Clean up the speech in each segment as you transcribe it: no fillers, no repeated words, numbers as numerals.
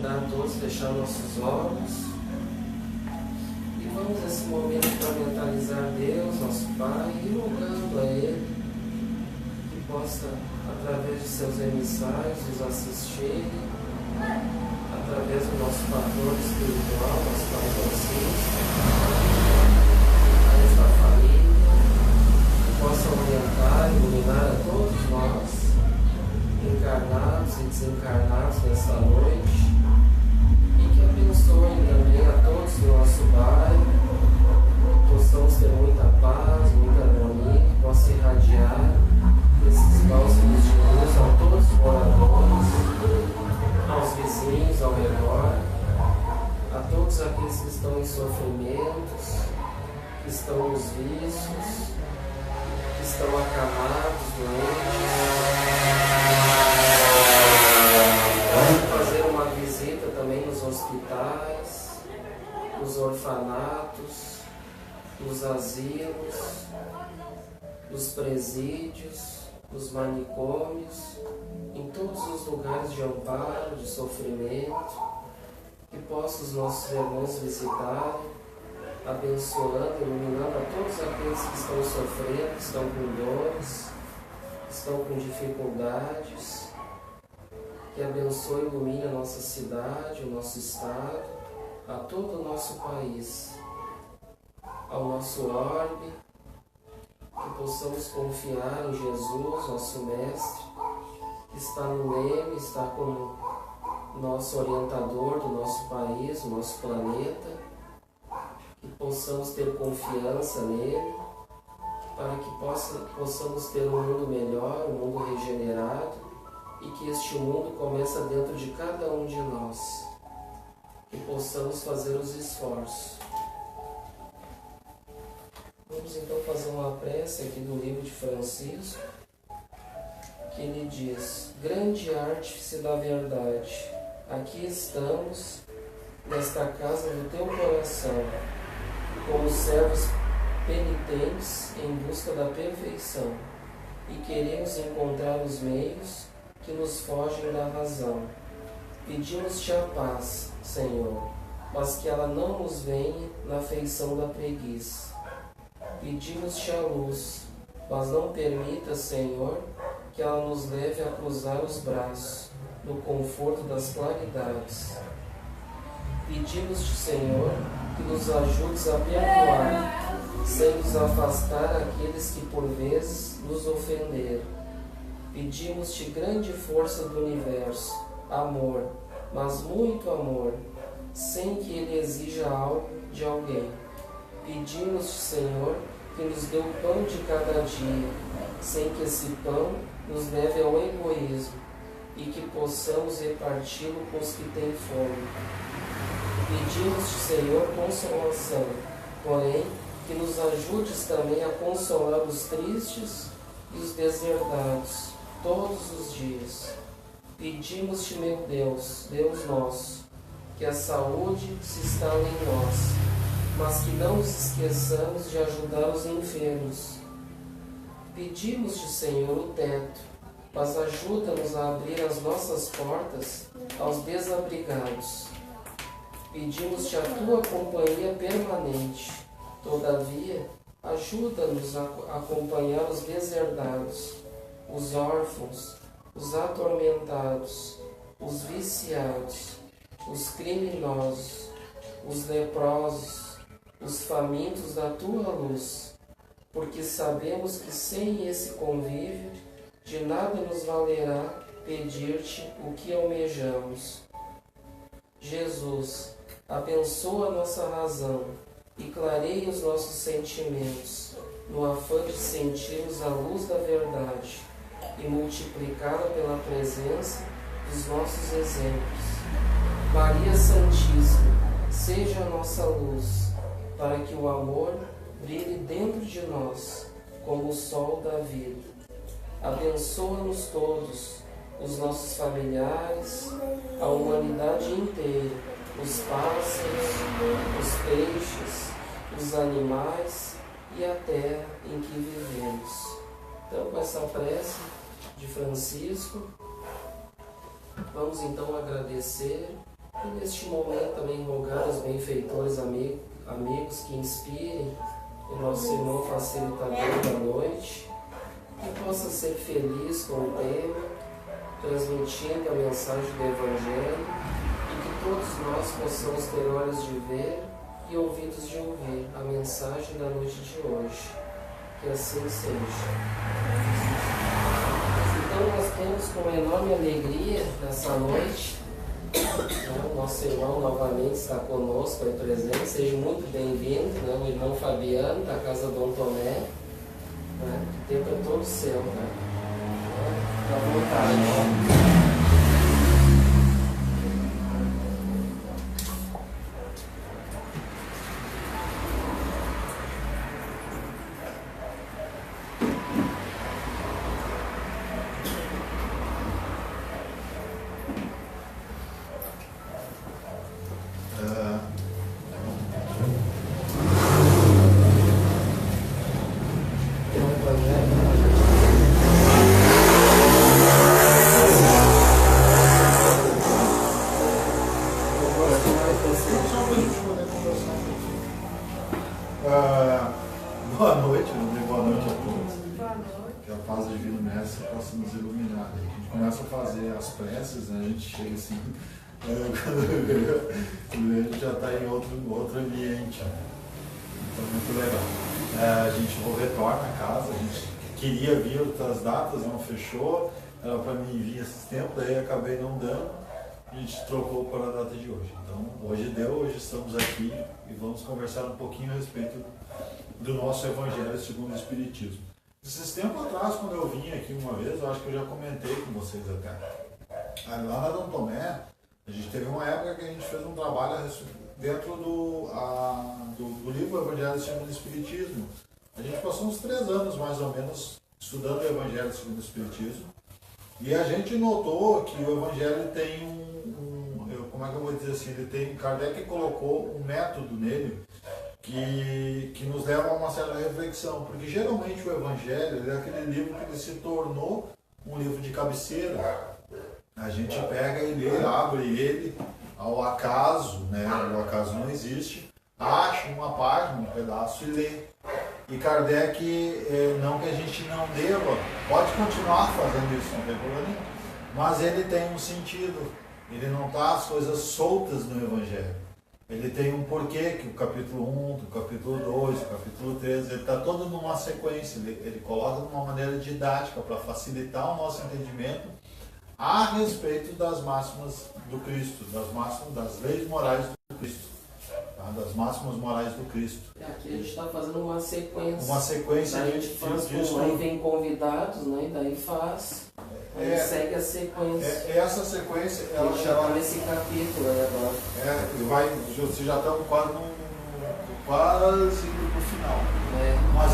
convidar todos a fechar nossos olhos e vamos nesse momento para mentalizar Deus, nosso Pai, e rogando a Ele que possa, através de seus emissários, nos assistir, através do nosso patrão espiritual, nosso Pai Francisco, a esta família, que possa orientar e iluminar a todos nós, encarnados e desencarnados nessa noite, e que abençoe também a todos do nosso bairro, que possamos ter muita paz, muita harmonia, que possa irradiar esses bálsamos de luz a todos os moradores, aos vizinhos ao redor, a todos aqueles que estão em sofrimentos, que estão nos vícios, que estão acamados, doentes. Vamos fazer uma visita também nos hospitais, nos orfanatos, nos asilos, nos presídios, nos manicômios, em todos os lugares de amparo, de sofrimento, que possam os nossos irmãos visitarem, abençoando, iluminando a todos aqueles que estão sofrendo, que estão com dores, que estão com dificuldades, que abençoe e ilumine a nossa cidade, o nosso estado, a todo o nosso país, ao nosso orbe, que possamos confiar em Jesus, nosso Mestre, que está no leme, está como nosso orientador do nosso país, do nosso planeta, que possamos ter confiança nele, para que possamos ter um mundo melhor, um mundo regenerado, e que este mundo começa dentro de cada um de nós, que possamos fazer os esforços. Vamos então fazer uma prece aqui do livro de Francisco, que ele diz: grande artífice da verdade, aqui estamos, nesta casa do teu coração, como servos penitentes em busca da perfeição, e queremos encontrar os meios que nos fogem da razão. Pedimos-te a paz, Senhor, mas que ela não nos venha na feição da preguiça. Pedimos-te a luz, mas não permita, Senhor, que ela nos leve a cruzar os braços no conforto das claridades. Pedimos-te, Senhor, que nos ajudes a perdoar, sem nos afastar aqueles que por vezes nos ofenderam. Pedimos-te grande força do universo, amor, mas muito amor, sem que ele exija algo de alguém. Pedimos-te, Senhor, que nos dê o pão de cada dia, sem que esse pão nos leve ao egoísmo, e que possamos reparti-lo com os que têm fome. Pedimos-te, Senhor, consolação, porém, que nos ajudes também a consolar os tristes e os deserdados, todos os dias. Pedimos-te, meu Deus, Deus nosso, que a saúde se instale em nós, mas que não nos esqueçamos de ajudar os enfermos. Pedimos-te, Senhor, o teto, mas ajuda-nos a abrir as nossas portas aos desabrigados. Pedimos-te a tua companhia permanente, todavia, ajuda-nos a acompanhar os deserdados, os órfãos, os atormentados, os viciados, os criminosos, os leprosos, os famintos da tua luz, porque sabemos que sem esse convívio de nada nos valerá pedir-te o que almejamos. Jesus, abençoa a nossa razão e clareia os nossos sentimentos, no afã de sentirmos a luz da verdade e multiplicá-la pela presença dos nossos exemplos. Maria Santíssima, seja a nossa luz, para que o amor brilhe dentro de nós, como o sol da vida. Abençoa-nos todos, os nossos familiares, a humanidade inteira, os pássaros, os peixes, os animais e a terra em que vivemos. Então, com essa prece de Francisco, vamos então agradecer E neste momento também rogar aos benfeitores amigos que inspirem o nosso irmão facilitador da noite, que possa ser feliz com o tema, transmitindo a mensagem do Evangelho, e que todos nós possamos ter olhos de ver e ouvidos de ouvir a mensagem da noite de hoje. Que assim seja. Então nós temos com enorme alegria nessa noite, o nosso irmão novamente está conosco aí presente, seja muito bem-vindo, o irmão Fabiano, da Casa Dom Tomé, que tempo é todo seu, Fica à vontade. Boa noite a todos. Que a paz da Divina Mestre possa nos iluminar. A gente começa a fazer as preces, a gente chega assim, quando a gente já está em outro ambiente. Então, muito legal. A gente retorna a casa, a gente queria vir outras datas, não fechou, era para mim vir esses tempos, aí acabei não dando, a gente trocou para a data de hoje. Então, hoje deu, hoje estamos aqui e vamos conversar um pouquinho a respeito do nosso Evangelho segundo o Espiritismo. Esses tempos atrás, quando eu vim aqui uma vez, eu acho que eu já comentei com vocês até. Lá na Dom Tomé, a gente teve uma época que a gente fez um trabalho dentro do livro Evangelho segundo o Espiritismo. A gente passou uns 3 anos, mais ou menos, estudando o Evangelho segundo o Espiritismo. E a gente notou que o Evangelho tem como é que eu vou dizer assim, Kardec colocou um método nele que nos leva a uma certa reflexão, porque geralmente o Evangelho é aquele livro que ele se tornou um livro de cabeceira. A gente pega e lê, abre ele ao acaso, o acaso não existe, acha uma página, um pedaço e lê. E Kardec, não que a gente não deva, pode continuar fazendo isso, não tem problema nenhum, mas ele tem um sentido, ele não está as coisas soltas no Evangelho. Ele tem um porquê, que o capítulo 1, o capítulo 2, o capítulo 3, ele está todo numa sequência, ele coloca de uma maneira didática para facilitar o nosso entendimento a respeito das máximas do Cristo, das leis morais do Cristo, das máximas morais do Cristo. Aqui a gente está fazendo uma sequência. Uma sequência daí a gente faz aí vem convidados, e daí faz. Segue a sequência. Essa sequência. A gente já está nesse capítulo aí agora. Você já está quase indo para o final. Mas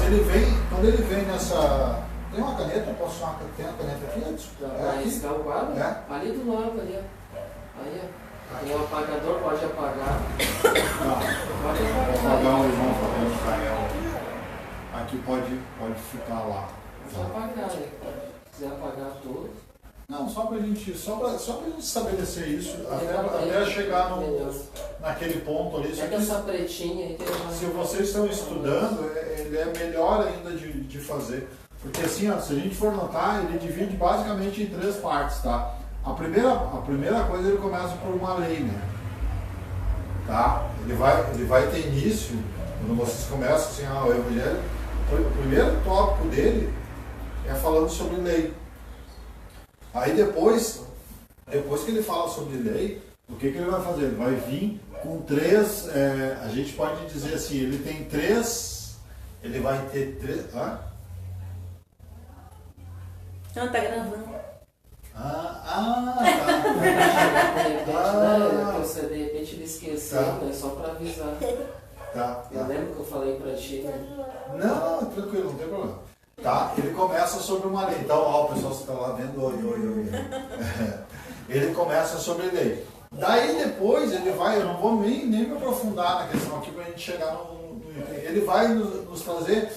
quando ele vem nessa. Tem uma caneta? Posso chamar? Tem uma caneta aqui? Para riscar o quadro? Ali do lado, ali. Aí, tem um apagador, pode apagar. Pode apagar. Vou apagar o irmão Fabiano Israel. Aqui pode ficar lá. Pode apagar, Se quiser apagar tudo. Não, só pra gente estabelecer isso, até chegar naquele ponto ali. É que essa pretinha aí se vocês estão estudando, ele é melhor ainda de fazer. Porque assim, se a gente for notar, ele divide basicamente em 3 partes, tá? A primeira coisa, ele começa por uma lei, tá? Ele vai ter início, quando vocês começam assim, o Evangelho, o primeiro tópico dele é falando sobre lei. Aí depois que ele fala sobre lei, o que ele vai fazer? Ele vai vir com 3, a gente pode dizer assim, ele tem 3, ele vai ter 3... Não, tá gravando. Tá. De repente ele esqueceu, só para avisar. Tá. Eu lembro que eu falei para ti, Não, tranquilo, não tem problema. Tá? Ele começa sobre uma lei. Então, o pessoal está lá vendo, oi. Ele começa sobre lei. Daí depois ele vai, eu não vou nem me aprofundar na questão aqui para a gente chegar no ele vai nos trazer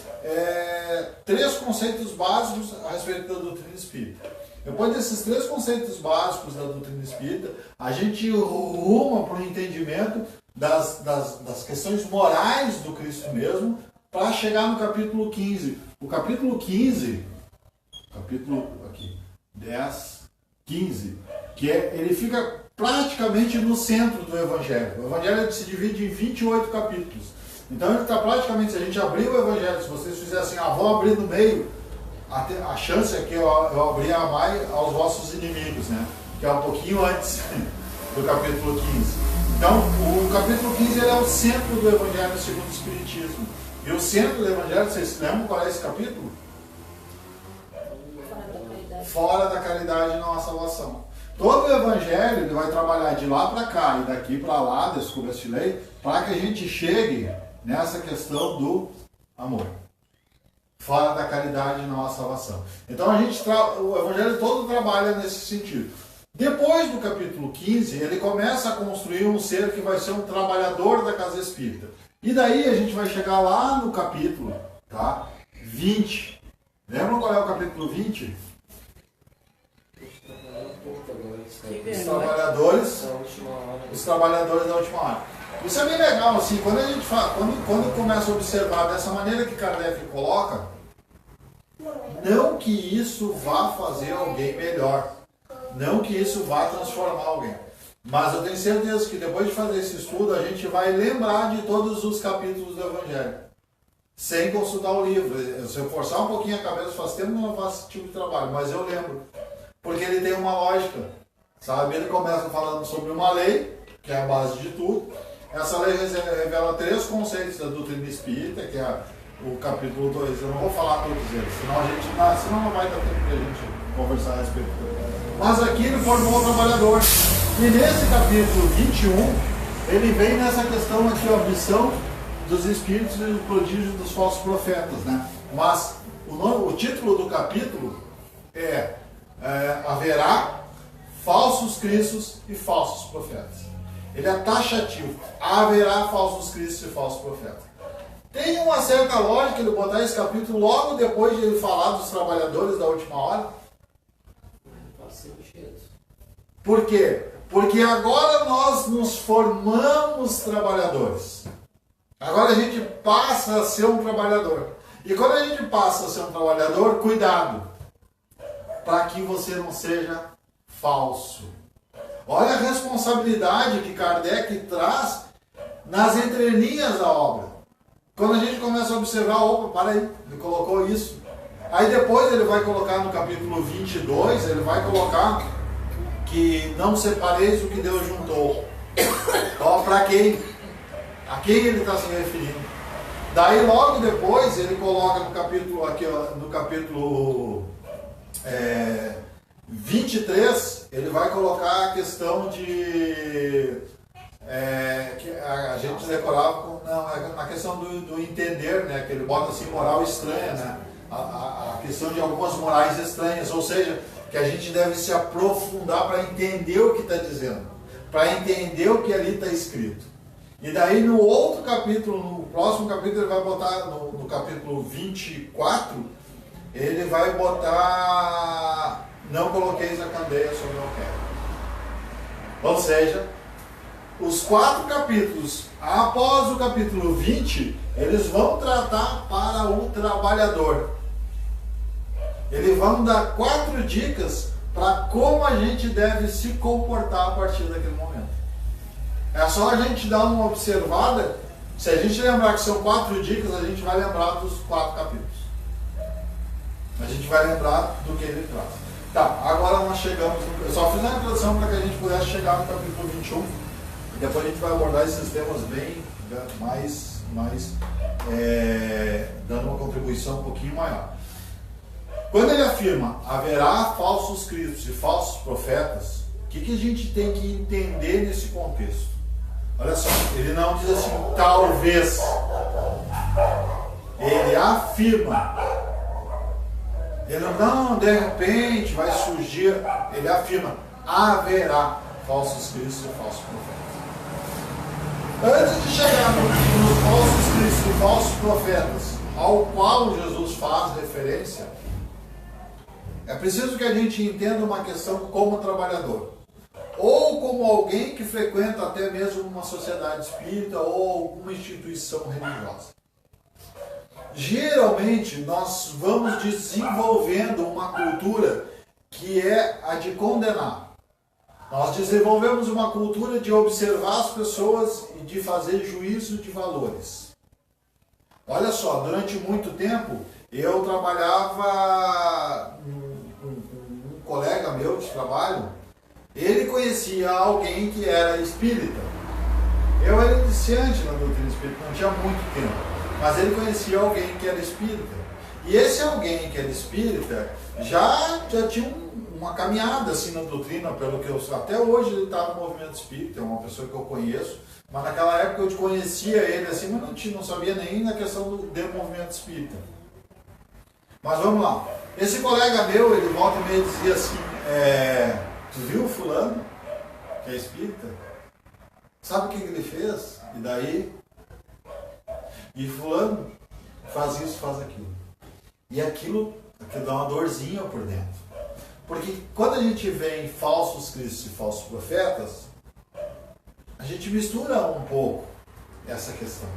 3 conceitos básicos a respeito da doutrina espírita. Depois desses 3 conceitos básicos da doutrina espírita, a gente ruma para o entendimento das questões morais do Cristo mesmo, para chegar no capítulo 15. O capítulo 15, aqui, 10, 15, ele fica praticamente no centro do Evangelho. O Evangelho se divide em 28 capítulos. Então ele está praticamente, se a gente abrir o Evangelho, se vocês fizessem assim, vou abrir no meio, a chance é que eu abrir a mais aos vossos inimigos, né? Que é um pouquinho antes do capítulo 15. Então, o capítulo 15 ele é o centro do Evangelho segundo o Espiritismo. E o centro do Evangelho, vocês se lembram qual é esse capítulo? Fora da caridade não há salvação. Todo o Evangelho ele vai trabalhar de lá para cá e daqui para lá, descubra este lei, para que a gente chegue nessa questão do amor. Fora da caridade não há salvação. Então o Evangelho todo trabalha nesse sentido. Depois do capítulo 15, ele começa a construir um ser que vai ser um trabalhador da casa espírita. E daí a gente vai chegar lá no capítulo 20. Lembram qual é o capítulo 20? Os trabalhadores da última hora. Isso é bem legal, assim, quando a gente fala, quando começa a observar dessa maneira que Kardec coloca, não que isso vá fazer alguém melhor, não que isso vá transformar alguém, mas eu tenho certeza que depois de fazer esse estudo a gente vai lembrar de todos os capítulos do Evangelho, sem consultar o livro. Se eu forçar um pouquinho a cabeça, faz tempo que eu não faço esse tipo de trabalho, mas eu lembro, porque ele tem uma lógica, sabe? Ele começa falando sobre uma lei, que é a base de tudo. Essa lei revela 3 conceitos da doutrina espírita, que é o capítulo 2. Eu não vou falar todos eles, senão não vai dar tempo para a gente conversar a respeito. Mas aqui ele formou o trabalhador. E nesse capítulo 21, ele vem nessa questão aqui, a missão dos espíritos e o prodígio dos falsos profetas, né? Mas o título do capítulo haverá falsos cristos e falsos profetas. Ele é taxativo. Haverá falsos cristos e falsos profetas. Tem uma certa lógica ele botar esse capítulo logo depois de ele falar dos trabalhadores da última hora. Por quê? Porque agora nós nos formamos trabalhadores. Agora a gente passa a ser um trabalhador. E quando a gente passa a ser um trabalhador, cuidado, para que você não seja falso. Olha a responsabilidade que Kardec traz nas entrelinhas da obra. Quando a gente começa a observar, para aí, ele colocou isso. Aí depois ele vai colocar no capítulo 22, ele vai colocar que não separeis o que Deus juntou. Ó, para quem? A quem ele está se referindo? Daí logo depois ele coloca no capítulo, aqui, ó, no capítulo 23, ele vai colocar a questão de que a gente decorava na questão do entender, né? Que ele bota assim moral estranha, né? A questão de algumas morais estranhas, ou seja, que a gente deve se aprofundar para entender o que está dizendo, para entender o que ali está escrito. E daí no outro capítulo, no próximo capítulo, ele vai botar, no capítulo 24, ele vai botar: não coloqueis a candeia sobre o alqueire. Ou seja, os 4 capítulos, após o capítulo 20, eles vão tratar para o trabalhador. Eles vão dar 4 dicas para como a gente deve se comportar a partir daquele momento. É só a gente dar uma observada. Se a gente lembrar que são 4 dicas, a gente vai lembrar dos 4 capítulos. A gente vai lembrar do que ele traz. Tá, agora nós chegamos. Eu só fiz uma introdução para que a gente pudesse chegar no capítulo 21. E depois a gente vai abordar esses temas bem mais dando uma contribuição um pouquinho maior. Quando ele afirma haverá falsos cristos e falsos profetas, o que a gente tem que entender nesse contexto? Olha só, ele não diz assim, talvez. Ele afirma. Ele não, de repente, vai surgir. Ele afirma, haverá falsos cristos e falsos profetas. Antes de chegar nos falsos cristos e falsos profetas, ao qual Jesus faz referência, É preciso que a gente entenda uma questão como trabalhador, ou como alguém que frequenta até mesmo uma sociedade espírita ou alguma instituição religiosa. Geralmente nós vamos desenvolvendo uma cultura que é a de condenar. Nós desenvolvemos uma cultura de observar as pessoas e de fazer juízo de valores. Olha só, durante muito tempo eu trabalhava, um colega meu de trabalho, ele conhecia alguém que era espírita. Eu era iniciante na doutrina espírita, não tinha muito tempo, mas ele conhecia alguém que era espírita. E esse alguém que era espírita já tinha uma caminhada assim na doutrina, pelo que eu sei. Até hoje ele está no movimento espírita, é uma pessoa que eu conheço, mas naquela época eu conhecia ele assim, mas não sabia nem na questão do movimento espírita. Mas vamos lá. Esse colega meu, ele volta e meia dizia assim, tu viu fulano, que é espírita? Sabe o que ele fez? E daí? E fulano faz isso, faz aquilo. E aquilo dá uma dorzinha por dentro. Porque quando a gente vê em falsos cristos e falsos profetas, a gente mistura um pouco essa questão.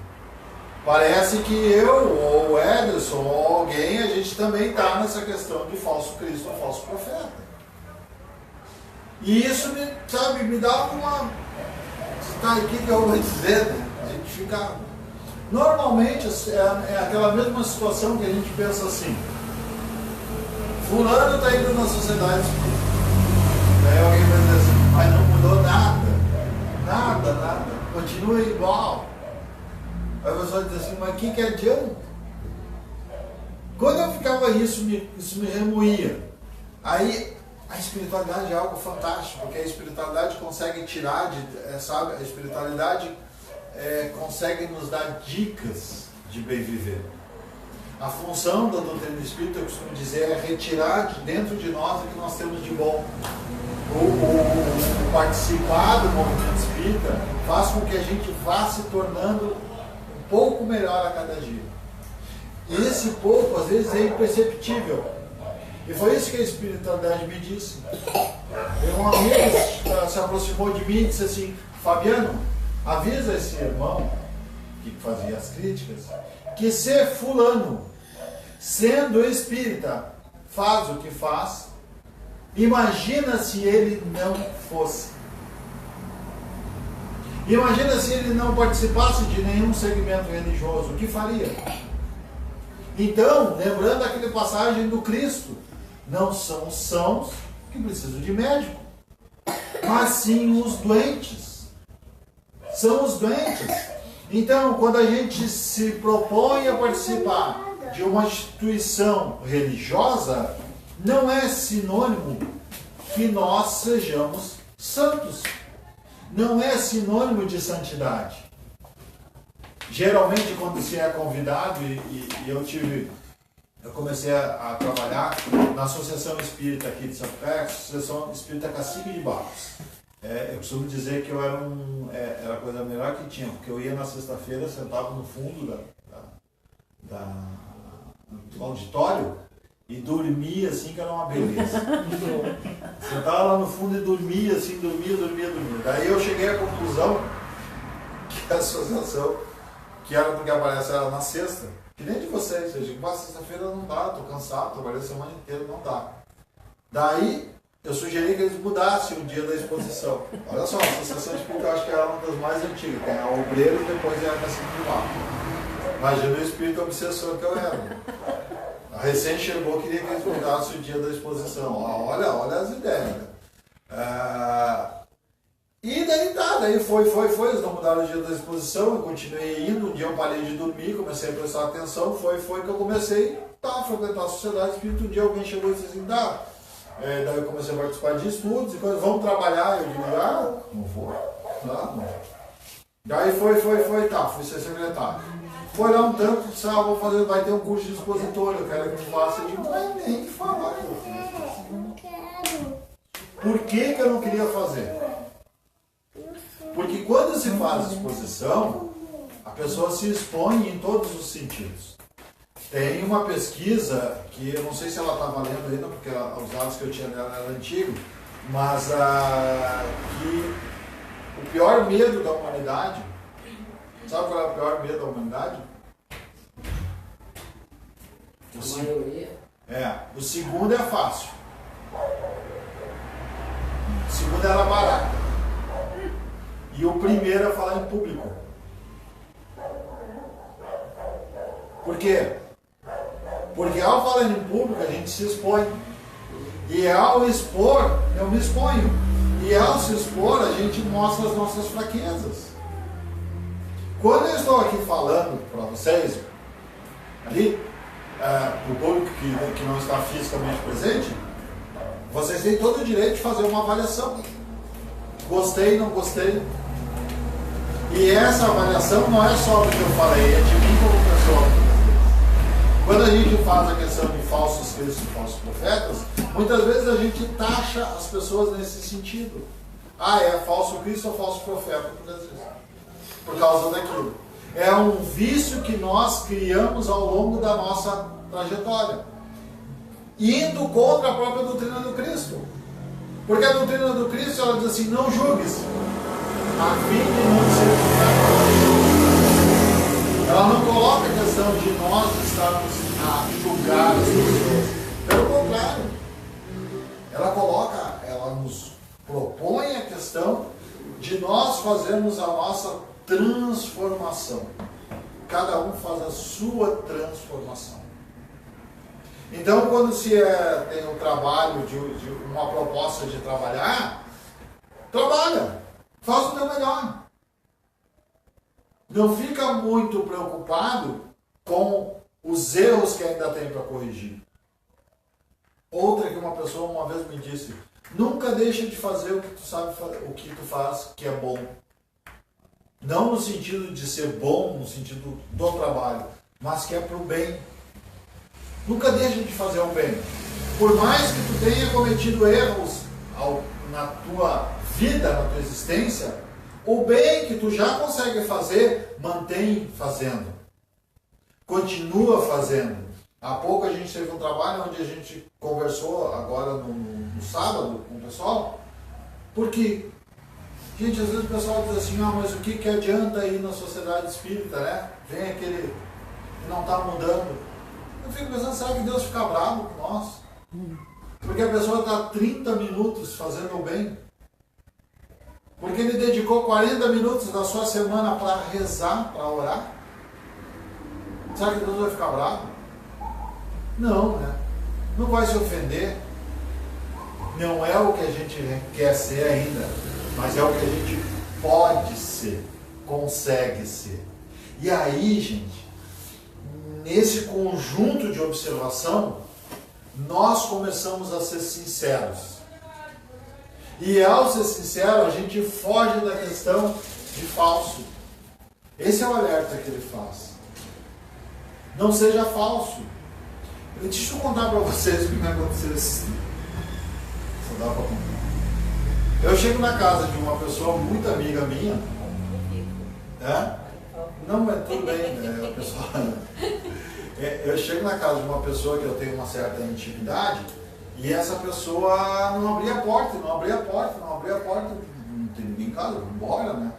Parece que eu, ou o Ederson, ou alguém, a gente também está nessa questão de falso Cristo ou falso profeta. E isso me dá uma... Tá, o que eu vou dizer, né? A gente fica... Normalmente é aquela mesma situação que a gente pensa assim, fulano está indo na sociedade espírita. Daí alguém vai dizer assim, mas não mudou nada. Nada. Continua igual. Aí a pessoa diz assim, mas o que adianta? Quando eu ficava isso me remoía. Aí a espiritualidade é algo fantástico, porque a espiritualidade consegue tirar, sabe? A espiritualidade consegue nos dar dicas de bem viver. A função da doutrina espírita, eu costumo dizer, é retirar de dentro de nós o que nós temos de bom. O participar do movimento espírita faz com que a gente vá se tornando um pouco melhor a cada dia. E esse pouco, às vezes, é imperceptível. E foi isso que a espiritualidade me disse. Um amigo se aproximou de mim e disse assim, Fabiano, avisa esse irmão que fazia as críticas que se fulano, sendo espírita, faz o que faz, imagina se ele não fosse. Imagina se ele não participasse de nenhum segmento religioso, o que faria? Então, lembrando aquela passagem do Cristo, não são os sãos que precisam de médico, mas sim os doentes. São os doentes. Então, quando a gente se propõe a participar de uma instituição religiosa, não é sinônimo que nós sejamos santos. Não é sinônimo de santidade. Geralmente, quando se é convidado, eu comecei a trabalhar na Associação Espírita aqui de São Paulo, Associação Espírita Cacique de Barros. Eu costumo dizer que eu era a coisa melhor que tinha, porque eu ia na sexta-feira, sentava no fundo do auditório e dormia assim, que era uma beleza. Sentava lá no fundo e dormia assim, dormia. Daí eu cheguei à conclusão que a associação, que era porque aparece ela na sexta, que nem de vocês, eu digo, sexta-feira não dá, estou cansado, trabalhei a semana inteira, não dá. Daí eu sugeri que eles mudassem o dia da exposição. Olha só, a Associação Espírita eu acho que é uma das mais antigas, tem a Obreiro e depois é a Cacique de Barros. Imagina o espírito obsessor que eu era. A recém chegou, queria que eles mudassem o dia da exposição. Olha as ideias. E daí foi, eles não mudaram o dia da exposição, eu continuei indo, um dia eu parei de dormir, comecei a prestar atenção, foi que eu comecei a frequentar a sociedade espírita. Um dia alguém chegou e disse assim, daí eu comecei a participar de estudos e coisas, vamos trabalhar, eu digo, não vou, não. Daí foi, fui ser secretário. Foi lá um tanto, disse, vai ter um curso de expositor, eu quero que tu faça. Eu digo, não é nem falar que eu fiz. Não quero. Por que eu não queria fazer? Porque quando se faz exposição, a pessoa se expõe em todos os sentidos. Tem uma pesquisa que eu não sei se ela está valendo ainda, porque os dados que eu tinha dela eram antigos, mas que o pior medo da humanidade, sabe qual é o pior medo da humanidade? A maioria. O segundo é fácil. O segundo era barato. E o primeiro é falar em público. Por quê? Porque ao falar em público a gente se expõe. E ao expor, eu me exponho. E ao se expor, a gente mostra as nossas fraquezas. Quando eu estou aqui falando para vocês, ali, para o público que não está fisicamente presente, vocês têm todo o direito de fazer uma avaliação. Gostei, não gostei. E essa avaliação não é só do que eu falei, é de mim como pessoa. Quando a gente faz a questão de falsos cristos e falsos profetas, muitas vezes a gente taxa as pessoas nesse sentido. É falso Cristo ou falso profeta, por causa daquilo. É um vício que nós criamos ao longo da nossa trajetória, indo contra a própria doutrina do Cristo. Porque a doutrina do Cristo, ela diz assim, não julgues, a fim de não ser julgado. Ela não coloca a questão de nós estarmos a julgar as pessoas. Pelo contrário, ela nos propõe a questão de nós fazermos a nossa transformação. Cada um faz a sua transformação. Então, quando se tem um trabalho, de uma proposta de trabalhar, trabalha, faz o teu melhor. Não fica muito preocupado com os erros que ainda tem para corrigir. Outra que uma pessoa uma vez me disse, nunca deixa de fazer o que tu sabe, o que tu faz que é bom. Não no sentido de ser bom, no sentido do trabalho, mas que é para o bem. Nunca deixa de fazer o bem. Por mais que tu tenha cometido erros na tua vida, na tua existência, o bem que tu já consegue fazer, mantém fazendo. Continua fazendo. Há pouco a gente teve um trabalho onde a gente conversou agora no sábado com o pessoal, porque, gente, às vezes o pessoal diz assim, mas o que adianta ir na sociedade espírita, né? Vem aquele que não está mudando. Eu fico pensando, será que Deus fica bravo com nós? Porque a pessoa está 30 minutos fazendo o bem. Porque ele dedicou 40 minutos da sua semana para rezar, para orar. Será que Deus vai ficar bravo? Não, né? Não vai se ofender. Não é o que a gente quer ser ainda, mas é o que a gente pode ser, consegue ser. E aí, gente, nesse conjunto de observação, nós começamos a ser sinceros. E ao ser sincero, a gente foge da questão de falso. Esse é o alerta que ele faz. Não seja falso. Deixa eu contar para vocês o que me aconteceu esse dia. Só dá para contar. Eu chego na casa de uma pessoa muito amiga minha. Não, mas tudo bem, né, pessoal? Eu chego na casa de uma pessoa que eu tenho uma certa intimidade e essa pessoa não abria a porta. Não tem ninguém em casa, vamos embora, né?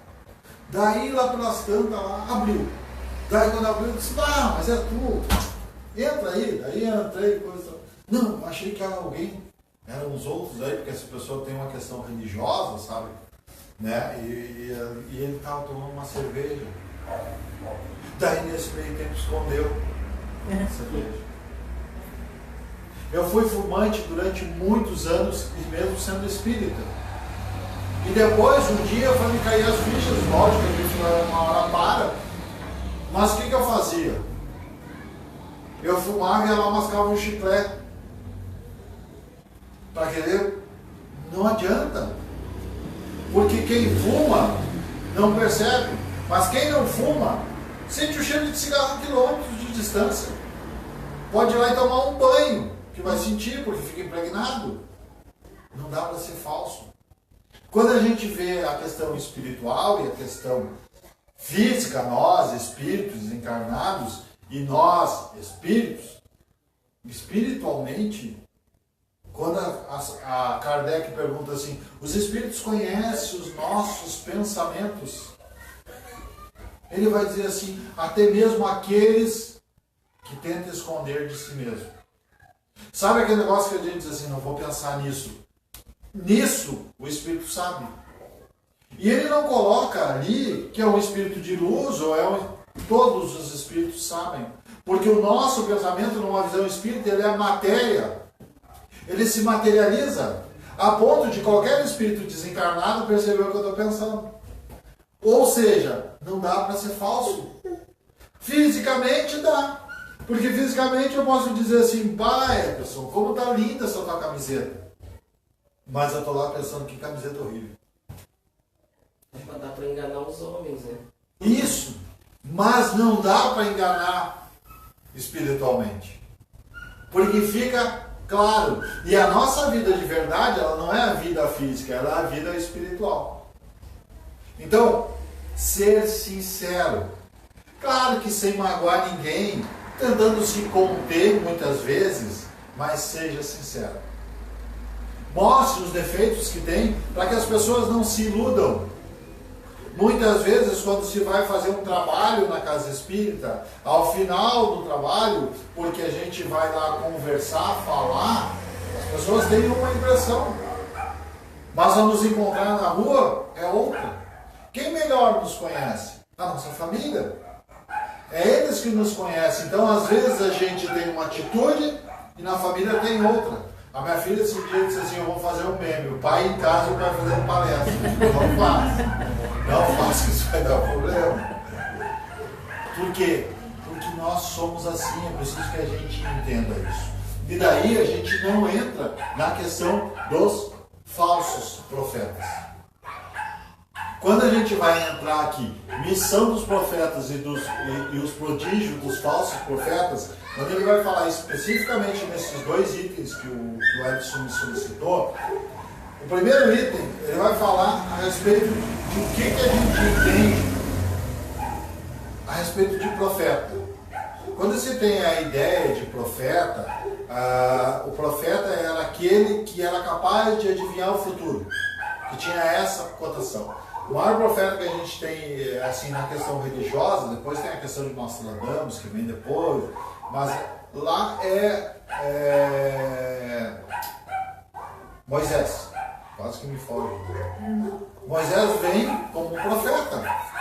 Daí lá pelas tantas, lá, abriu. Daí quando abriu, eu disse, mas é tu. Entra aí. Daí eu entrei, coisa. Não, achei que era alguém. Eram os outros aí, porque essa pessoa tem uma questão religiosa, sabe? Né? E ele estava tomando uma cerveja. Daí nesse meio tempo escondeu a cerveja. Eu fui fumante durante muitos anos, mesmo sendo espírita. E depois, um dia, foi me cair as fichas, lógico, a gente uma hora para. Mas o que eu fazia? Eu fumava e ela mascava um chiclete. Para querer? Não adianta. Porque quem fuma não percebe. Mas quem não fuma, sente o cheiro de cigarro a quilômetros de distância. Pode ir lá e tomar um banho, que vai sentir, porque fica impregnado. Não dá para ser falso. Quando a gente vê a questão espiritual e a questão física, nós, espíritos encarnados, E nós, espíritos, espiritualmente, quando a Kardec pergunta assim, os espíritos conhecem os nossos pensamentos? Ele vai dizer assim, até mesmo aqueles que tentam esconder de si mesmo. Sabe aquele negócio que a gente diz assim, não vou pensar nisso? Nisso, o espírito sabe. E ele não coloca ali que é um espírito de luz, todos os espíritos sabem. Porque o nosso pensamento, numa visão espírita, ele é matéria. Ele se materializa a ponto de qualquer espírito desencarnado perceber o que eu estou pensando. Ou seja, não dá para ser falso. Fisicamente dá. Porque fisicamente eu posso dizer assim, pai, pessoal, como tá linda essa tua camiseta. Mas eu estou lá pensando, que camiseta horrível. Dá para enganar os homens, né? Isso. Mas não dá para enganar espiritualmente. Porque fica claro. E a nossa vida de verdade, ela não é a vida física, ela é a vida espiritual. Então, ser sincero. Claro que sem magoar ninguém, tentando se conter muitas vezes, mas seja sincero. Mostre os defeitos que tem, para que as pessoas não se iludam. Muitas vezes, quando se vai fazer um trabalho na casa espírita, ao final do trabalho, porque a gente vai lá conversar, falar, as pessoas têm uma impressão. Mas ao nos encontrar na rua, é outra. Quem melhor nos conhece? A nossa família. É eles que nos conhecem. Então, às vezes, a gente tem uma atitude e na família tem outra. A minha filha esse dia disse assim, eu vou fazer um meme. O pai em casa e o pai fazendo palestra. Não faça. Não faça, isso vai dar problema. Por quê? Porque nós somos assim, é preciso que a gente entenda isso. E daí a gente não entra na questão dos falsos profetas. Quando a gente vai entrar aqui, missão dos profetas e os prodígios dos falsos profetas, quando ele vai falar especificamente nesses dois itens que o Edson me solicitou, o primeiro item, ele vai falar a respeito de o que a gente entende a respeito de profeta. Quando se tem a ideia de profeta, o profeta era aquele que era capaz de adivinhar o futuro, que tinha essa cotação. O maior profeta que a gente tem assim, na questão religiosa, depois tem a questão de Nostradamus, que vem depois, mas lá é Moisés. Quase que me foge. Moisés vem como profeta.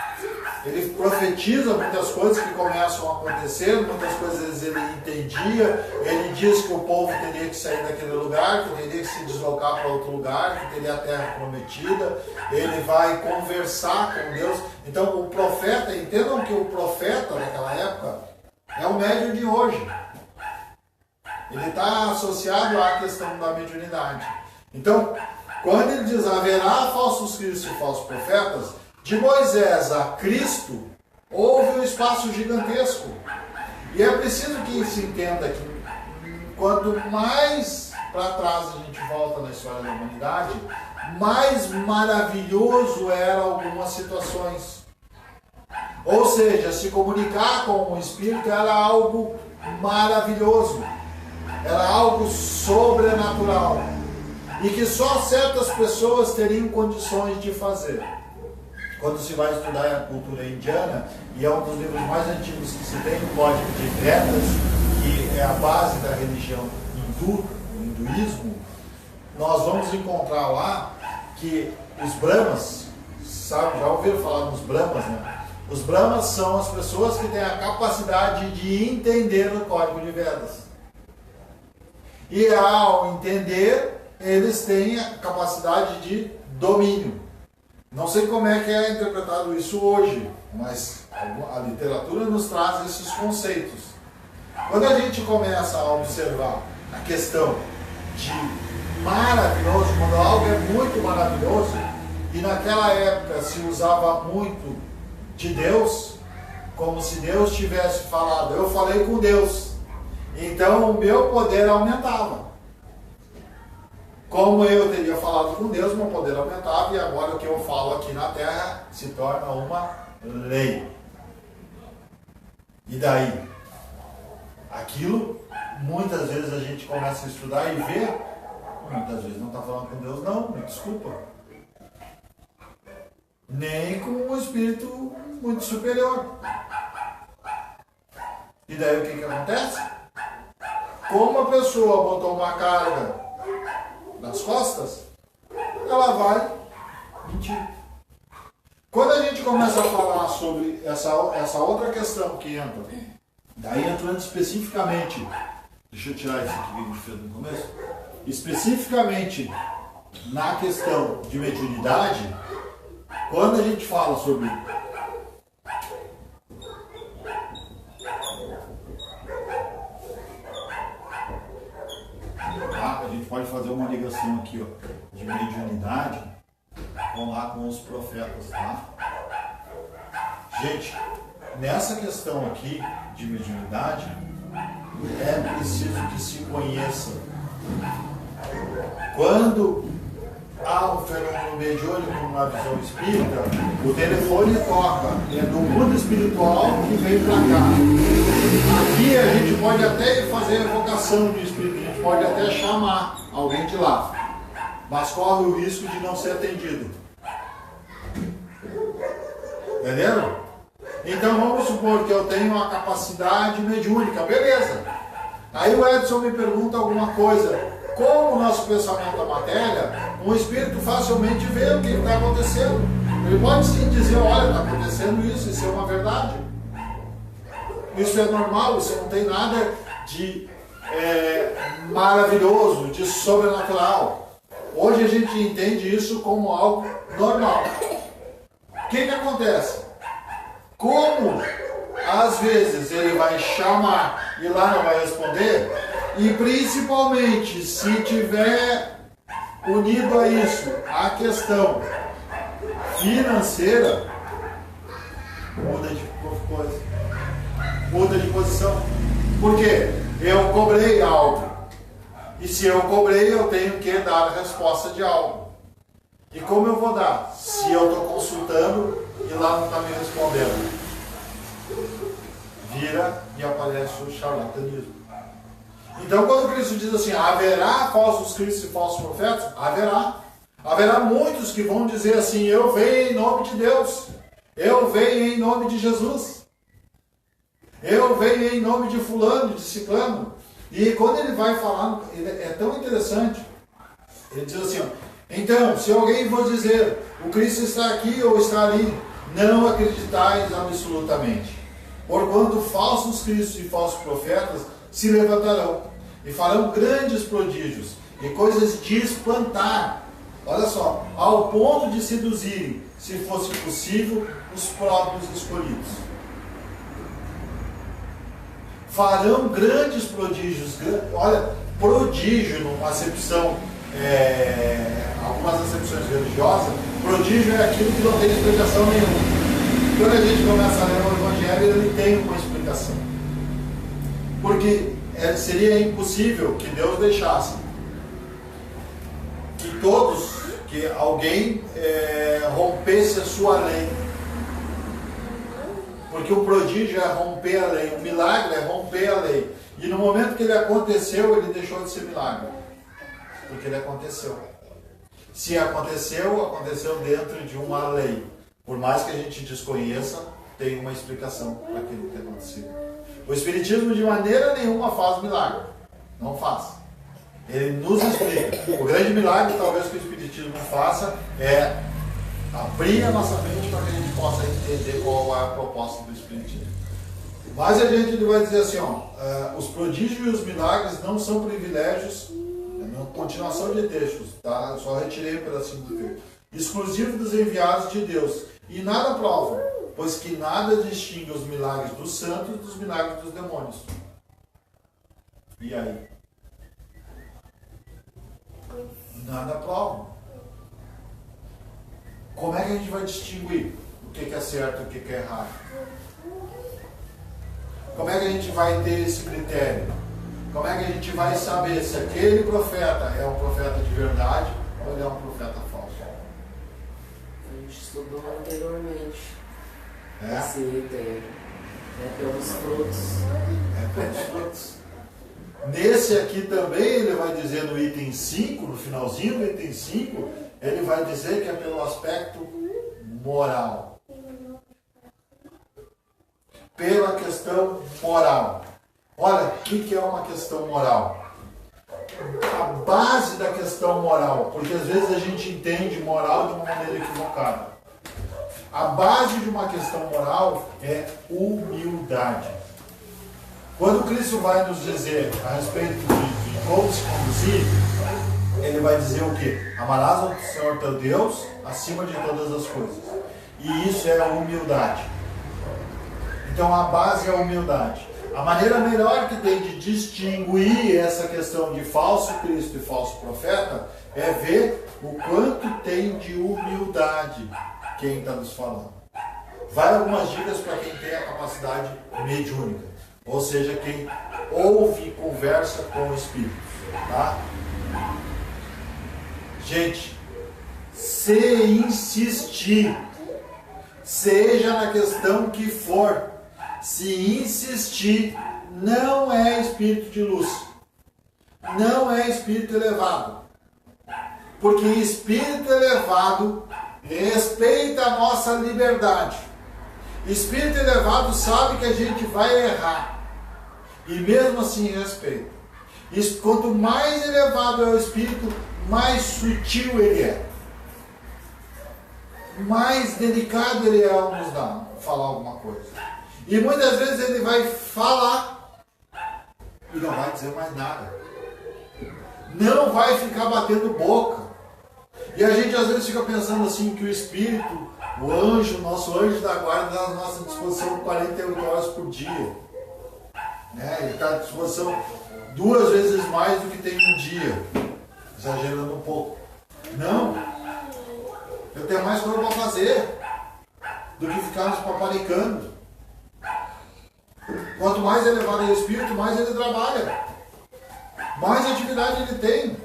Ele profetiza muitas coisas que começam a acontecer, muitas coisas ele entendia. Ele diz que o povo teria que sair daquele lugar, que teria que se deslocar para outro lugar, que teria a terra prometida. Ele vai conversar com Deus. Então o profeta, entendam que o profeta naquela época é o médium de hoje. Ele está associado à questão da mediunidade. Então, quando ele diz haverá falsos cristos e falsos profetas, de Moisés a Cristo, houve um espaço gigantesco. E é preciso que se entenda que quanto mais para trás a gente volta na história da humanidade, mais maravilhoso eram algumas situações. Ou seja, se comunicar com o Espírito era algo maravilhoso, era algo sobrenatural. E que só certas pessoas teriam condições de fazer. Quando se vai estudar a cultura indiana, e é um dos livros mais antigos que se tem, o Código de Vedas, que é a base da religião hindu, o hinduísmo, nós vamos encontrar lá que os Brahmas, sabe, já ouviram falar nos Brahmas, né? Os Brahmas são as pessoas que têm a capacidade de entender o Código de Vedas. E ao entender, eles têm a capacidade de domínio. Não sei como é que é interpretado isso hoje, mas a literatura nos traz esses conceitos. Quando a gente começa a observar a questão de maravilhoso, quando algo é muito maravilhoso, e naquela época se usava muito de Deus, como se Deus tivesse falado, eu falei com Deus, então o meu poder aumentava. Como eu teria falado com Deus, meu poder aumentava, e agora o que eu falo aqui na Terra se torna uma lei. E daí? Aquilo, muitas vezes a gente começa a estudar e ver, muitas vezes não está falando com Deus, não, me desculpa. Nem com um espírito muito superior. E daí o que acontece? Como a pessoa botou uma carga nas costas, ela vai mentir. Quando a gente começa a falar sobre essa outra questão que entra, daí entrando especificamente, deixa eu tirar isso aqui que a gente fez no começo, especificamente na questão de mediunidade, quando a gente fala sobre a gente pode fazer uma ligação aqui, ó, de mediunidade, vamos lá com os profetas, tá? Gente, nessa questão aqui de mediunidade, é preciso que se conheça. Quando há um fenômeno mediúnico na visão espírita, o telefone toca, é do mundo espiritual que vem para cá. Aqui a gente pode até fazer evocação de espírito, a gente pode até chamar alguém de lá, mas corre o risco de não ser atendido. Entenderam? Então vamos supor que eu tenho uma capacidade mediúnica, beleza. Aí o Edson me pergunta alguma coisa. Como o nosso pensamento da matéria, um espírito facilmente vê o que está acontecendo. Ele pode sim dizer, olha, está acontecendo isso é uma verdade. Isso é normal, isso não tem nada de maravilhoso, de sobrenatural. Hoje a gente entende isso como algo normal. O que acontece? Como às vezes ele vai chamar e lá não vai responder, e principalmente se tiver unido a isso a questão financeira, muda de coisa, muda de posição. Por quê? Eu cobrei algo. E se eu cobrei, eu tenho que dar a resposta de algo. E como eu vou dar? Se eu estou consultando e lá não está me respondendo. Vira e aparece o charlatanismo. Então quando Cristo diz assim, haverá falsos cristos e falsos profetas? Haverá. Haverá muitos que vão dizer assim, eu venho em nome de Deus. Eu venho em nome de Jesus. Eu venho em nome de fulano, de ciclano. E quando ele vai falar, é tão interessante. Ele diz assim, ó, então, se alguém for dizer, o Cristo está aqui ou está ali, não acreditais absolutamente. Porquanto falsos cristos e falsos profetas se levantarão e farão grandes prodígios e coisas de espantar, olha só, ao ponto de seduzirem, se fosse possível, os próprios escolhidos. Farão grandes prodígios, olha, prodígio numa acepção, algumas acepções religiosas, prodígio é aquilo que não tem explicação nenhuma. Quando a gente começa a ler o Evangelho, ele tem uma explicação. Porque seria impossível que Deus deixasse que alguém rompesse a sua lei. Porque o prodígio é romper a lei, o milagre é romper a lei. E no momento que ele aconteceu, ele deixou de ser milagre. Porque ele aconteceu. Se aconteceu, aconteceu dentro de uma lei. Por mais que a gente desconheça, tem uma explicação para aquilo que aconteceu. O Espiritismo de maneira nenhuma faz milagre. Não faz. Ele nos explica. O grande milagre, talvez, que o Espiritismo faça é abrir a nossa mente para que a gente possa entender qual é a proposta do Espiritismo. Mas a gente vai dizer assim, ó, os prodígios e os milagres não são privilégios, na continuação de textos, tá? Eu só retirei um pedacinho do texto. Exclusivo dos enviados de Deus. E nada provam, pois que nada distingue os milagres dos santos dos milagres dos demônios. E aí? Nada prova. Como é que a gente vai distinguir o que é certo e o que é errado? Como é que a gente vai ter esse critério? Como é que a gente vai saber se aquele profeta é um profeta de verdade ou ele é um profeta falso? A gente estudou anteriormente esse critério. É pelos frutos. É pelos frutos. Nesse aqui também ele vai dizer no item 5, no finalzinho do item 5, ele vai dizer que é pelo aspecto moral. Pela questão moral. Olha, o que é uma questão moral? A base da questão moral, porque às vezes a gente entende moral de uma maneira equivocada. A base de uma questão moral é humildade. Quando Cristo vai nos dizer a respeito de como se conduzir, ele vai dizer o quê? Amarás ao Senhor teu Deus acima de todas as coisas. E isso é a humildade. Então a base é a humildade. A maneira melhor que tem de distinguir essa questão de falso Cristo e falso profeta é ver o quanto tem de humildade quem está nos falando. Vai algumas dicas para quem tem a capacidade mediúnica, ou seja, quem ouve e conversa com o Espírito. Tá? Gente, se insistir, seja na questão que for, se insistir, não é espírito de luz, não é espírito elevado, porque espírito elevado respeita a nossa liberdade. Espírito elevado sabe que a gente vai errar e mesmo assim respeita. Quanto mais elevado é o espírito, mais sutil ele é, mais delicado ele é ao nos dar, falar alguma coisa. E muitas vezes ele vai falar e não vai dizer mais nada. Não vai ficar batendo boca. E a gente às vezes fica pensando assim que o Espírito, o anjo, nosso anjo da guarda, está à nossa disposição 48 horas por dia. Né? Ele está à disposição 2 vezes mais do que tem um dia. Exagerando um pouco. Não. Eu tenho mais coisa para fazer do que ficar nos paparicando. Quanto mais elevado é o Espírito, mais ele trabalha. Mais atividade ele tem.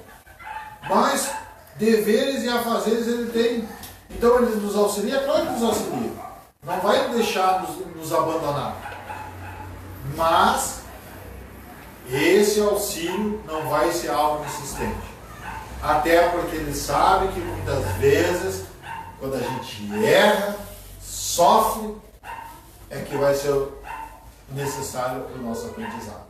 Mais deveres e afazeres ele tem. Então ele nos auxilia, claro que nos auxilia. Não vai deixar nos abandonar. Mas esse auxílio não vai ser algo insistente. Até porque ele sabe que muitas vezes, quando a gente erra, sofre, é que vai ser necessário para o nosso aprendizado.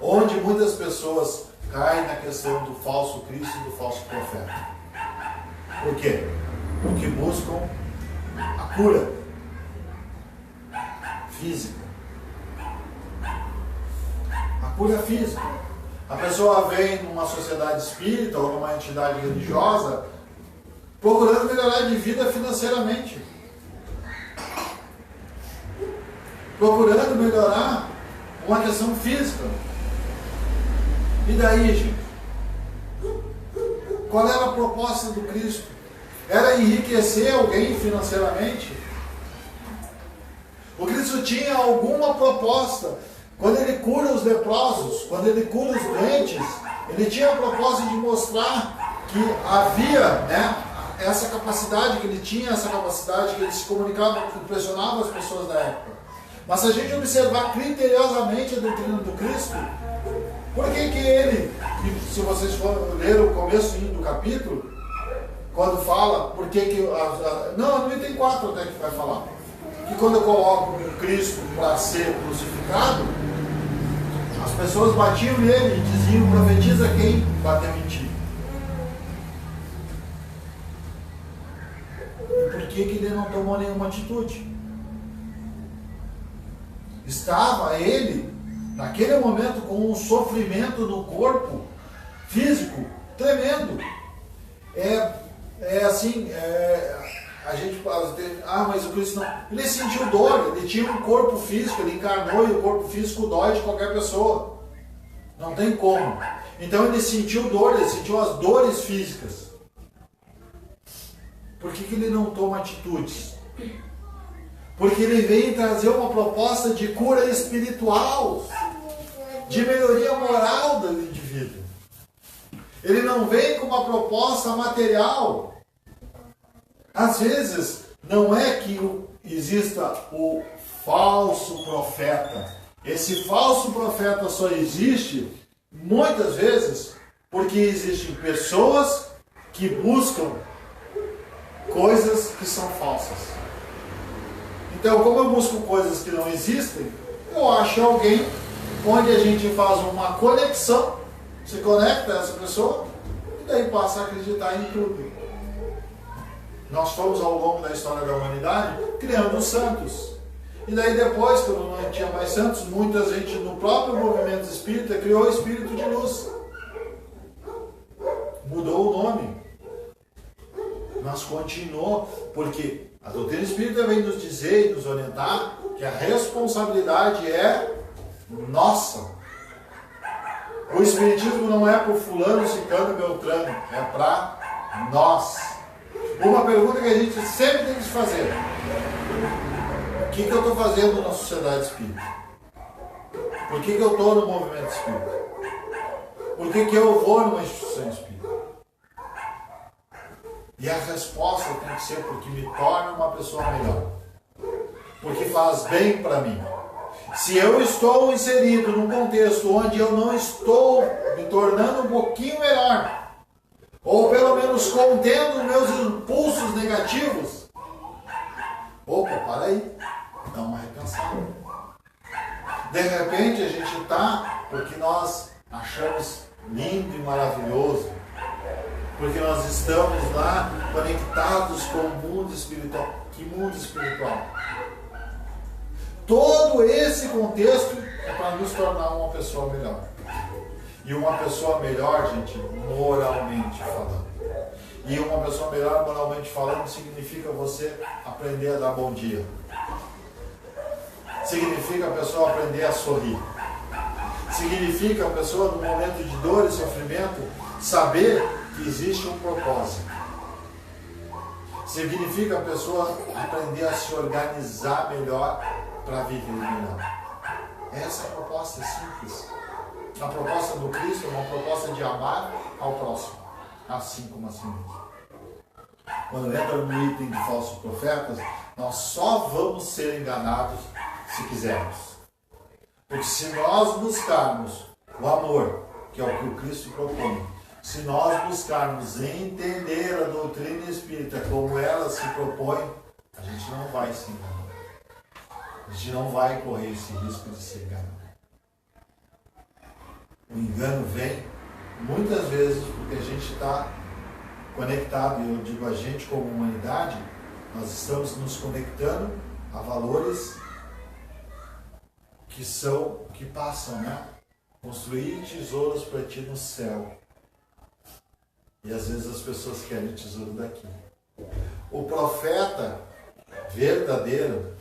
Onde muitas pessoas caem na questão do falso Cristo e do falso profeta. Por quê? Porque buscam a cura física. A cura física. A pessoa vem numa sociedade espírita ou numa entidade religiosa procurando melhorar de vida financeiramente. Procurando melhorar uma questão física. E daí, gente? Qual era a proposta do Cristo? Era enriquecer alguém financeiramente? O Cristo tinha alguma proposta. Quando ele cura os leprosos, quando ele cura os doentes, ele tinha a proposta de mostrar que havia, né, essa capacidade que ele tinha, essa capacidade que ele se comunicava, que impressionava as pessoas da época. Mas se a gente observar criteriosamente a doutrina do Cristo, por que ele, se vocês forem ler o começo do capítulo, quando fala, por que não, no item 4 até que vai falar, que quando eu coloco o Cristo para ser crucificado, as pessoas batiam nele e diziam, profetiza quem bateu em ti. E por que ele não tomou nenhuma atitude? Estava ele, naquele momento, com um sofrimento no corpo físico tremendo. A gente fala, mas o Cristo não. Ele sentiu dor, ele tinha um corpo físico, ele encarnou e o corpo físico dói de qualquer pessoa. Não tem como. Então ele sentiu dor, ele sentiu as dores físicas. Por que ele não toma atitudes? Porque ele vem trazer uma proposta de cura espiritual, de melhoria moral do indivíduo. Ele não vem com uma proposta material. Às vezes, não é que exista o falso profeta. Esse falso profeta só existe, muitas vezes, porque existem pessoas que buscam coisas que são falsas. Então, como eu busco coisas que não existem, eu acho alguém onde a gente faz uma conexão, se conecta a essa pessoa, e daí passa a acreditar em tudo. Nós fomos, ao longo da história da humanidade, criando os santos. E daí depois, quando não tinha mais santos, muita gente no próprio movimento espírita criou o espírito de luz. Mudou o nome. Mas continuou, porque a doutrina espírita vem nos dizer e nos orientar que a responsabilidade é nossa. O espiritismo não é para o fulano, ciclano e beltrano, é para nós. Uma pergunta que a gente sempre tem que se fazer: o que eu estou fazendo na sociedade espírita? Por que eu estou no movimento espírita? Por que eu vou numa instituição espírita? E a resposta tem que ser porque me torna uma pessoa melhor. Porque faz bem para mim. Se eu estou inserido num contexto onde eu não estou me tornando um pouquinho melhor, ou pelo menos contendo meus impulsos negativos, opa, para aí, dá uma repensada. De repente a gente está porque nós achamos lindo e maravilhoso, porque nós estamos lá conectados com o mundo espiritual. Que mundo espiritual? Todo esse contexto é para nos tornar uma pessoa melhor. E uma pessoa melhor, gente, moralmente falando. E uma pessoa melhor moralmente falando significa você aprender a dar bom dia. Significa a pessoa aprender a sorrir. Significa a pessoa, no momento de dor e sofrimento, saber que existe um propósito. Significa a pessoa aprender a se organizar melhor para viver melhor. Essa é a proposta, é simples. A proposta do Cristo é uma proposta de amar ao próximo, assim como a si mesmo. Quando entra no item de falsos profetas, nós só vamos ser enganados se quisermos. Porque se nós buscarmos o amor, que é o que o Cristo propõe, se nós buscarmos entender a doutrina espírita como ela se propõe, a gente não vai se enganar. A gente não vai correr esse risco de se enganar. O engano vem muitas vezes porque a gente está conectado, e eu digo a gente como humanidade, nós estamos nos conectando a valores que passam, né? Construir tesouros para ti no céu. E às vezes as pessoas querem tesouro daqui. O profeta verdadeiro,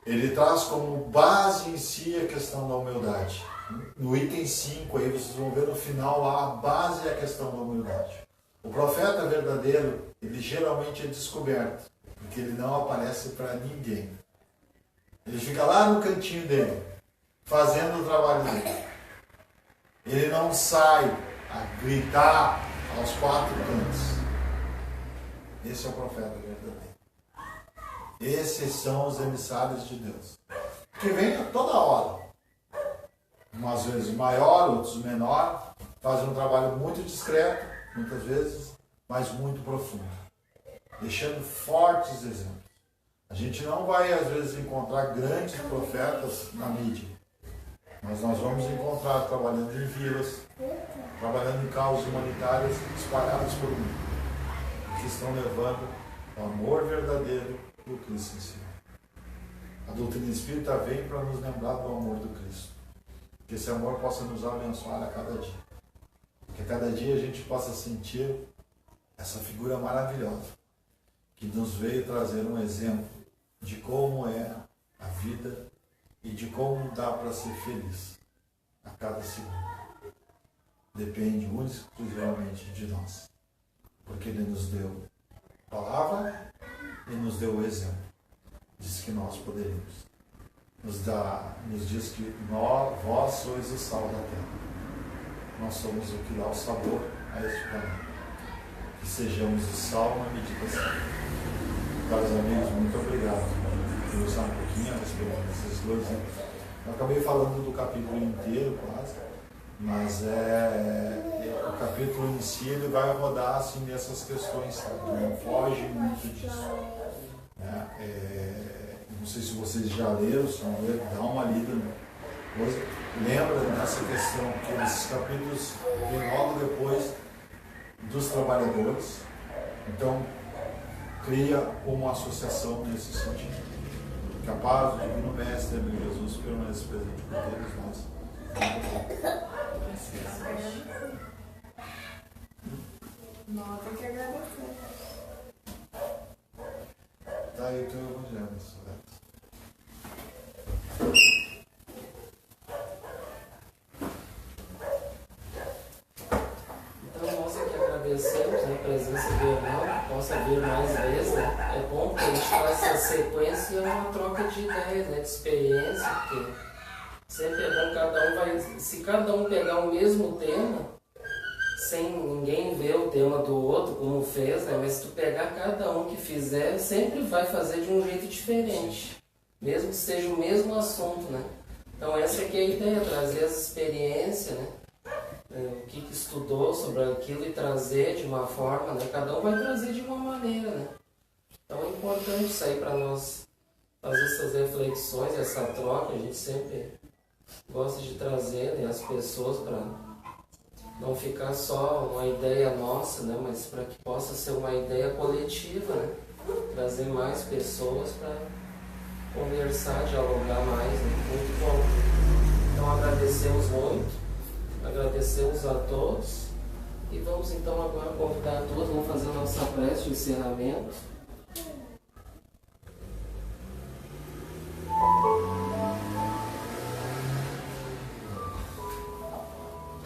ele traz como base em si a questão da humildade. No item 5, aí vocês vão ver no final lá, a base é a questão da humildade. O profeta verdadeiro, ele geralmente é descoberto, porque ele não aparece para ninguém. Ele fica lá no cantinho dele, fazendo o trabalho dele. Ele não sai a gritar aos quatro cantos. Esse é o profeta verdadeiro. Esses são os emissários de Deus, que vêm a toda hora. Umas vezes maior, outros menor, fazem um trabalho muito discreto, muitas vezes, mas muito profundo, deixando fortes exemplos. A gente não vai, às vezes, encontrar grandes profetas na mídia, mas nós vamos encontrar trabalhando em vilas, trabalhando em causas humanitárias espalhadas pelo mundo, que estão levando o amor verdadeiro do Cristo em si. A doutrina espírita vem para nos lembrar do amor do Cristo. Que esse amor possa nos abençoar a cada dia. Que a cada dia a gente possa sentir essa figura maravilhosa que nos veio trazer um exemplo de como é a vida e de como dá para ser feliz a cada segundo. Depende única e exclusivamente de nós. Porque Ele nos deu a palavra e nos deu o exemplo. Diz que nós poderíamos. Nos diz que vós sois o sal da terra. Nós somos o que dá o sabor a este planeta. Que sejamos o sal na medida certa. Caros amigos, muito obrigado. conversar um pouquinho a respeito desses dois. Eu acabei falando do capítulo inteiro quase, mas o capítulo em si ele vai rodar assim nessas questões, sabe? Não foge muito disso. Não sei se vocês já leram, se não leram, dá uma lida. Lembra dessa questão que esses capítulos vêm logo depois dos trabalhadores. Então, cria uma associação nesse sentido. Que a paz do Divino Mestre, meu Jesus, permaneça presente por todos nós. Nós é que agradecemos. Tá aí o teu evangelho, Soleto. Então nós é que agradecemos, né, a presença do irmão, possa vir mais vezes, né? É bom que a gente faça essa sequência e é uma troca de ideias, né, de experiência, porque sempre é bom se cada um pegar o mesmo tema, sem ninguém ver o tema do outro, como fez, né? Mas se tu pegar cada um que fizer, sempre vai fazer de um jeito diferente, mesmo que seja o mesmo assunto, né? Então essa aqui é a ideia, trazer as experiências, né? O que estudou sobre aquilo e trazer de uma forma, né? Cada um vai trazer de uma maneira, né? Então é importante isso aí para nós fazer essas reflexões, essa troca. A gente sempre gosta de trazer, né, as pessoas para não ficar só uma ideia nossa, né? Mas para que possa ser uma ideia coletiva, né? Trazer mais pessoas para conversar, dialogar mais, né? Muito bom. Então agradecemos muito. Agradecemos a todos e vamos então agora convidar a todos, vamos fazer a nossa prece de encerramento.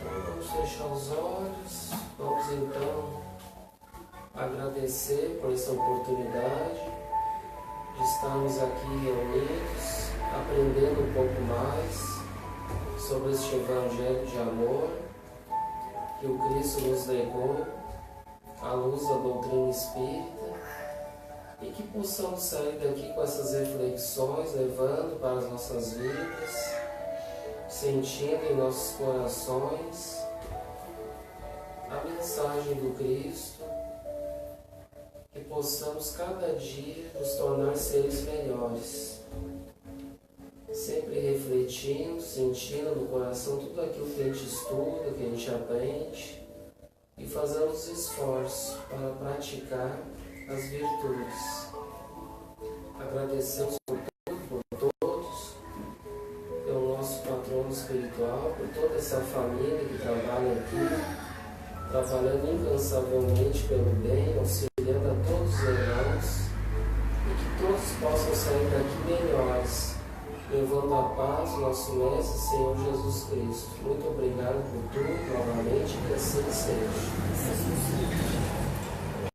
Vamos fechar os olhos, vamos então agradecer por essa oportunidade de estarmos aqui reunidos, aprendendo um pouco mais sobre este Evangelho de amor que o Cristo nos legou à luz da doutrina espírita e que possamos sair daqui com essas reflexões, levando para as nossas vidas, sentindo em nossos corações a mensagem do Cristo, que possamos cada dia nos tornar seres melhores, sempre refletindo, sentindo no coração tudo aquilo que a gente estuda, que a gente aprende e fazendo os esforços para praticar as virtudes. Agradecemos por tudo, por todos, pelo nosso patrono espiritual, por toda essa família que trabalha aqui, trabalhando incansavelmente pelo bem, auxiliando a todos os irmãos e que todos possam sair daqui melhores, levando a paz o nosso Mestre Senhor Jesus Cristo. Muito obrigado por tudo, novamente, que assim seja.